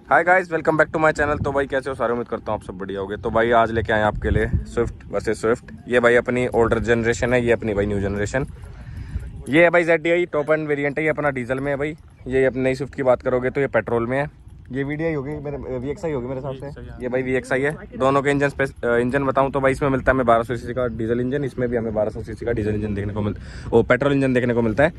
Hi guys, welcome back to my channel. तो भाई कैसे हो सारे, उम्मीद करता हूँ आप सब बढ़िया होगे। तो भाई आज लेके आए आपके लिए स्विफ्ट वर्सेस स्विफ्ट। ये भाई अपनी ओल्डर जनरेशन है, ये अपनी भाई न्यू जनरेशन। ये है भाई ZDI टॉप एंड वेरिएंट है, ये अपना डीजल में है भाई। ये अपनी नई स्विफ्ट की बात करोगे तो ये पेट्रोल में है। ये VDI होगी, मेरे VXI होगी मेरे हिसाब से। ये भाई VXI है। दोनों के इंजन बताऊँ तो भाई इसमें मिलता है हमें 1200 सीसी का डीजल इंजन, इसमें भी हमें 1200 सीसी का डीजल इंजन देखने को मिलता है, पेट्रोल इंजन देखने को मिलता है।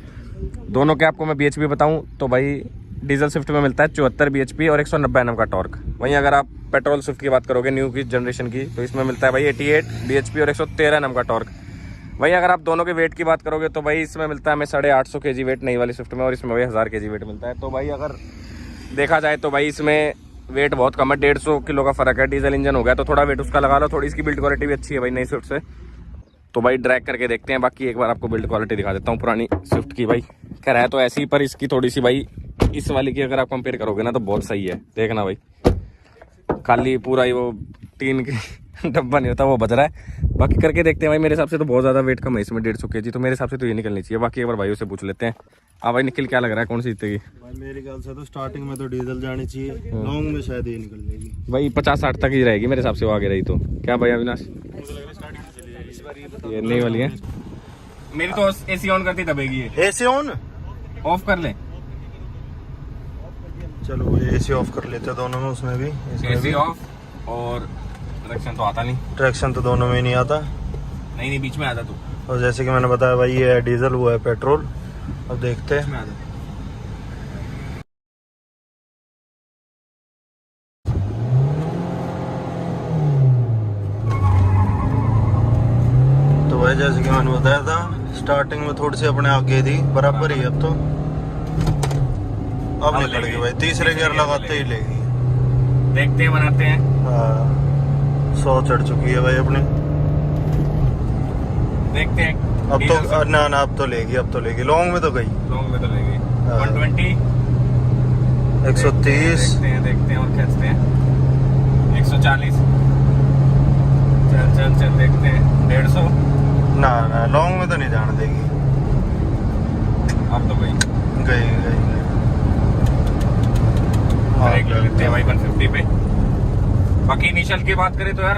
दोनों के आपको मैं BHP बताऊँ तो भाई डीजल स्विफ्ट में मिलता है 74 BHP और 190 Nm का टॉर्क। वहीं अगर आप पेट्रोल स्विफ्ट की बात करोगे न्यू की जनरेशन की, तो इसमें मिलता है भाई 88 BHP और 113 Nm का टॉर्क। वहीं अगर आप दोनों के वेट की बात करोगे तो भाई इसमें मिलता है हमें 850 kg वेट नई वाली स्विफ्ट में, और इसमें भाई 1000 kg वेट मिलता है। तो भाई अगर देखा जाए तो भाई इसमें वेट बहुत कम है, 150 किलो का फर्क है। डीजल इंजन हो गया तो थोड़ा वेट उसका लगा लो, थोड़ी इसकी बिल्ड क्वालिटी भी अच्छी है भाई नई स्विफ्ट से। तो भाई ड्रैग करके देखते हैं। बाकी एक बार आपको बिल्ड क्वालिटी दिखा देता हूँ पुरानी स्विफ्ट की। भाई कह रहा है तो ऐसी, पर इसकी थोड़ी सी भाई इस वाली की अगर आप कंपेयर करोगे ना तो बहुत सही है। देखना भाई, खाली पूरा ही वो टीन की डब्बा नहीं होता वो बज रहा है। बाकी करके देखते हैं भाई। मेरे हिसाब से तो बहुत ज़्यादा वेट कम है इसमें, 150 kg। तो मेरे हिसाब से तो ये निकलनी चाहिए। बाकी एक बार भाइयों से पूछ लेते हैं। हाँ भाई निखिल, क्या लग रहा है कौन सी जीतेगी? भाई मेरे ख्याल से तो स्टार्टिंग में तो डीजल जानी चाहिए, लॉन्ग में शायद ये निकल जाएगी। भाई 50-60 तक ही रहेगी मेरे हिसाब से, वो आगे रही तो। क्या भाई अविनाश? ये नई वाली है। मेरी तो AC ऑन करती दबेगी। एसी ऑन ऑफ कर ले। चलो एसी ऑफ कर लेते हैं दोनों में, उसमें भी AC ऑफ। और ट्रैक्शन तो आता नहीं। ट्रैक्शन तो दोनों में ही नहीं आता। नहीं बीच में आता तू। और जैसे कि मैंने बताया भाई ये है डीजल, वो है पेट्रोल। अब देखते हैं। तो भाई जैसे कि मैंने बताया था, स्टार्टिंग में थोड़ी सी अपने आगे थी, बराबर ही अब तो। अब निकलेगी भाई, तीसरे गियर लगाते ही लेगी। देखते हैं, बनाते हैं। हाँ 100 चढ़ चुकी है भाई अपनी। देखते हैं अब तो ना अब तो लेगी, अब तो लेगी। लॉन्ग में तो गई, लॉन्ग में तो लेगी। 120 130 देखते हैं और खींचते हैं। 140 चल देखते हैं। 150 ना लॉन्ग में तो नहीं जाने देगी। अब तो गई। गई ब्रेक ले लेते हैं भाई 150 पे। बाकी इनिशियल की बात करें तो यार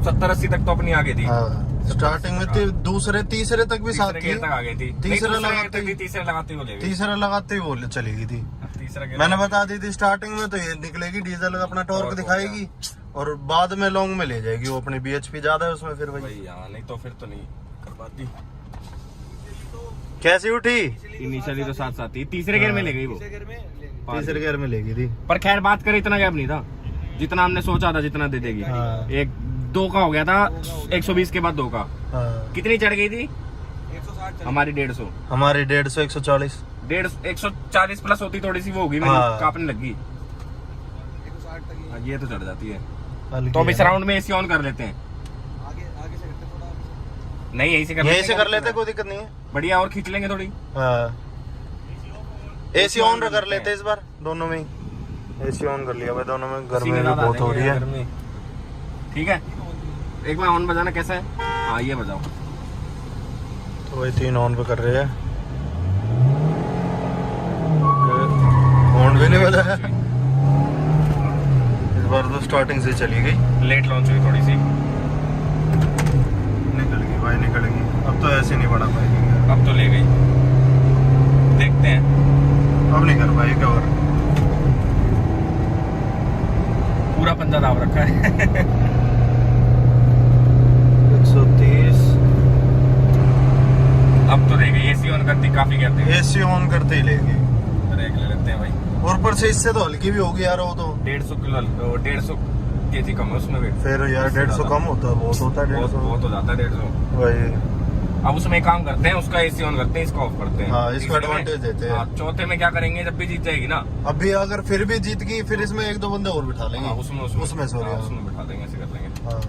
70-80 तक तो अपनी आगे थी। स्टार्टिंग में दूसरे तीसरे तक भी साथ थी। तक आ गई थी। तीसरा लगाते ही वो चलेगी थी। मैंने बता दी थी स्टार्टिंग में तो ये निकलेगी डीजल का, अपना टॉर्क दिखाएगी, और बाद में लॉन्ग में ले जाएगी। वो अपनी BHP ज्यादा है उसमें, फिर भाई नहीं तो फिर तो नहीं कर पाती। कैसी उठी? इनिशियली तो साथ थी, तीसरे गियर में ले गई वो। तीसरे गियर में लेगी थी। पर खैर बात करें इतना गैप नहीं था जितना हमने सोचा था, जितना दे देगी। हाँ। 2 का हो गया था 120 के बाद 2 का। हाँ। कितनी चढ़ गई थी? हमारी 150। हमारी 150 140 140 प्लस होती थोड़ी सी वो होगी, हाँ। कांपने लगी। ये तो चढ़ जाती है। हल्की तो अब इस है। राउंड में AC ऑन कर लेते हैं। नहीं यही से कर लेते, कोई दिक्कत नहीं है। बढ़िया, और खींच लेंगे थोड़ी। हाँ AC ऑन कर लेते हैं इस बार दोनों में ही। AC ऑन कर लिया भाई दोनों में। गर्मी भी बहुत हो रही है। ठीक है, एक बार ऑन बजाना कैसा है? हाँ ये बजाओ। तो भाई 3 ऑन पे कर रहे हैं। ऑन भी नहीं बजाया इस बार तो। स्टार्टिंग से चली गई, लेट लॉन्च हुई थोड़ी सी। निकल गई भाई, निकल गई। अब तो ऐसे नहीं बढ़ा पाएगी। अब तो ले गई, देखते हैं। अब नहीं कर पाएगी और पूरा पंजा दाब रखा है। 130। अब तो ले गई। AC ऑन करती काफी कहते हैं। AC ऑन करते ही लेगी। ब्रेक ले लेते हैं भाई। और ऊपर से इससे तो हल्की भी होगी यार वो तो। 150 किलो 150 kg कम है उसमें वेट। फिर यार 150 कम होता है, बहुत होता है 150। बहुत हो जाता है 150 भाई। अब उसमें एक काम करते हैं, उसका AC ऑन करते हैं, इसका ऑफ करते हैं। हाँ इसको एडवांटेज देते हैं। चौथे में क्या करेंगे, जब भी जीत जाएगी ना। अभी अगर फिर भी जीत गई, फिर इसमें 1-2 बंदे और बिठा लेंगे। उसमें सॉरी उसमें बिठा देंगे, ऐसे कर लेंगे। हाँ।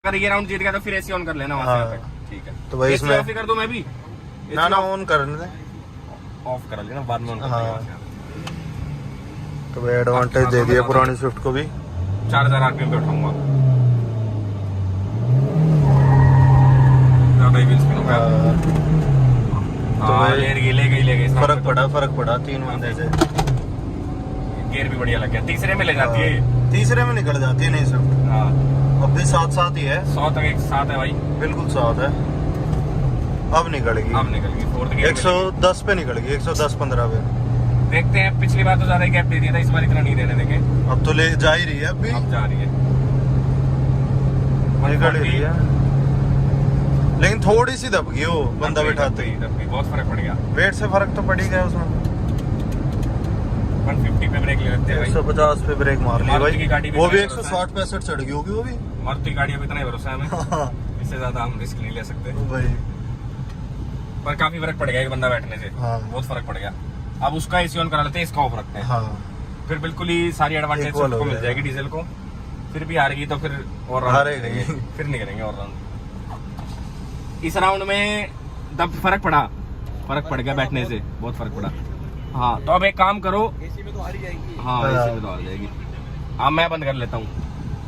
अगर ये राउंड जीत गया तो फिर AC ऑन कर लेना वहां से तक। ठीक है, तो भाई इसमें ऑफ कर दूं मैं भी। ना ऑन करने दे, ऑफ कर लेना, बाद में ऑन कर हाँ। लेंगे। तो भाई एडवांटेज दे दिया पुरानी स्विफ्ट को भी। 4000 RPM पे उठाऊंगा, ज्यादा ही व्हील स्पिन होगा। हाँ, ले गई फर्क पड़ा 3 महीने से। गियर भी बढ़िया लग गया, तीसरे में ले जाती है, तीसरे में निकल जाती है नहीं सब। हाँ अब भी साथ ही है, 100 तक एक साथ है भाई, बिल्कुल साथ है। अब निकल गई फोर्थ गियर 110 पे निकल गई, 110-15 पे। देखते हैं, पिछली बार तो ज्यादा गैप दे दिया था, इस बार इतना नहीं देने देंगे। अब तो ले जा ही रही है, अब भी अब जा रही है, निकल ही रही है, लेकिन थोड़ी सी दब गई वो बंदा बैठाते ही। बहुत फर्क पड़ गया, वेट से फर्क तो पड़ ही गया उसमें। 150 पे ब्रेक ले लेते हैं भाई, 150 पे ब्रेक मार ली मारुति की गाड़ी भाई। भी वो भी इतना 160-65 चढ़ गई होगी वो भी। मारुति की गाड़ियों पे इतना ही भरोसा है हमें, इससे ज्यादा हम रिस्क नहीं ले सकते। भाई पर काफी फर्क पड़ गया एक बंदा बैठने से, हाँ। बहुत फर्क पड़ गया। अब उसका एसी ऑन करा लेते हैं, इसका ऑफ रखते हैं, हाँ, फिर बिल्कुल ही सारी एडवांटेज Equal हो को मिल जाएगा। जाएगी डीजल को। फिर भी हारेगी तो फिर और राउंड हारेगी। करेंगे, फिर नहीं करेंगे और राउंड। इस राउंड में तब फर्क पड़ गया बैठने से, बहुत फर्क पड़ा। हाँ तो अब एक काम करो, एसी में तो हारी जाएगी। हाँ एसी में तो हार जाएगी। अब मैं बंद कर लेता हूँ,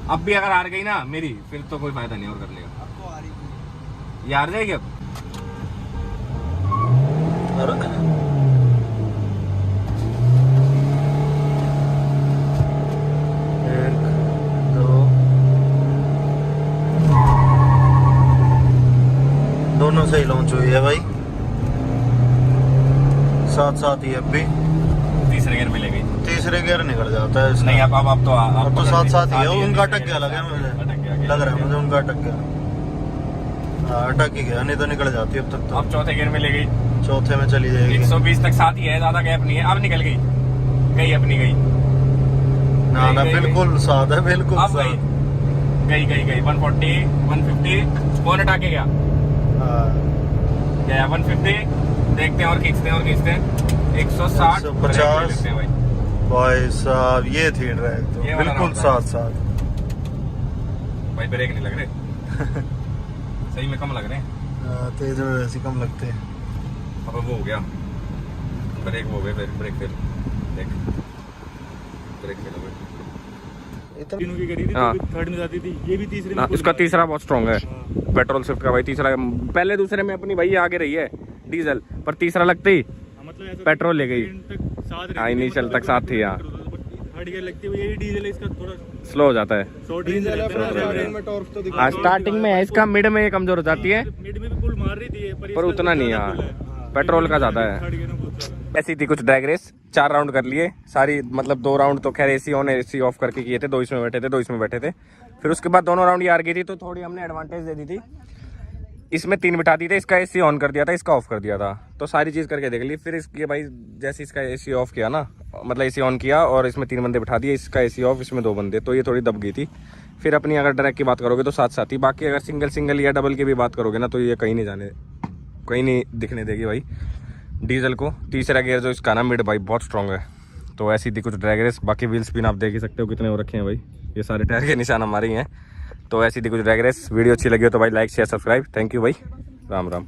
अब भी अगर हार गई ना मेरी, फिर तो कोई फायदा नहीं और करने का। अब तो हारी ये हार जाएगी अब। दोनों सही लॉन्च हुई है भाई, साथ ही अब भी तीसरे गियर में ले गई, तीसरे गियर निकल जाता है इसका। नहीं अब अब तो साथ ही है, ही उनका अटक गया लगा मुझे, लग रहा है मुझे उनका अटक गया। हाँ अटक ही गया, नहीं तो निकल जाती अब तक तो। अब चौथे गियर में ले गई, चौथे में चली जाएगी। 120 तक साथ ही है, ज्यादा गैप नहीं है। अब निकल गई अपनी गई, ना बिल्कुल साथ है, बिल्कुल अब गई 140 150 कौन हटा के गया, गया 150। देखते हैं और खींचते हैं 160 150 भाई। भाई साहब ये थी ट्रैक तो ये वाला बिल्कुल राउंड था। साथ भाई ब्रेक नहीं लग रहे सही में कम लग रहे हैं, तेज में वैसे कम लगते हैं। अब वो हो गया ब्रेक, वो हो गए, फिर ब्रेक फेल, देख ब्रेक फेल हो गए। तीनों की करी थी, हाँ। तो थर्ड में जाती थी, ये भी तीसरे में। इसका तीसरा बहुत स्ट्रॉन्ग है, पेट्रोल शिफ्ट का भाई तीसरा। पहले दूसरे में अपनी भाई आगे रही है डीजल, पर तीसरा लगते ही मतलब ऐसा पेट्रोल ले गई। साथ हाँ इनिशियल तक साथ थी, हाँ थर्ड गियर लगती है, ये डीजल है, इसका थोड़ा स्लो हो जाता है। शॉर्ट रेंज में टॉर्क तो हाँ स्टार्टिंग में है, इसका मिड में ये कमजोर हो जाती है, मिड में भी पुल मार रही थी पर इसका उतना नहीं। ज्यादा हाँ पुल है। पेट्रोल का ज्यादा है। थर्ड गियर में बहुत ज्यादा। ऐसी थी कुछ ड्रैग रेस, 4 राउंड कर लिए सारी, मतलब 2 राउंड तो खैर एसी ऑन एसी ऑफ करके किए थे, 2 इसमें बैठे थे 2 इसमें बैठे थे। फिर उसके बाद दोनों राउंड ये हार गई थी, तो थोड़ी हमने एडवांटेज दे दी थी, इसमें 3 बिठा दी थी, इसका एसी ऑन कर दिया था, इसका ऑफ कर दिया था, तो सारी चीज़ करके देख ली। फिर इसके भाई जैसे इसका एसी ऑफ किया ना, मतलब एसी ऑन किया और इसमें 3 बंदे बिठा दिए, इसका एसी ऑफ, इसमें 2 बंदे, तो ये थोड़ी दब गई थी। फिर अपनी अगर ट्रैक की बात करोगे तो साथ ही, बाकी अगर सिंगल या डबल की भी बात करोगे ना, तो ये कहीं नहीं दिखने देगी भाई डीजल को। तीसरा गियर जो इसका ना मिड भाई बहुत स्ट्रॉन्ग है। तो ऐसी थी कुछ ड्रैग रेस। बाकी व्हील स्पिन आप देख ही सकते हो कितने हो रखे हैं भाई, ये सारे टायर के निशान हमारे ही हैं। तो ऐसी थी कुछ ड्रैग रेस। वीडियो अच्छी लगी हो तो भाई like share subscribe. Thank you भाई, राम राम।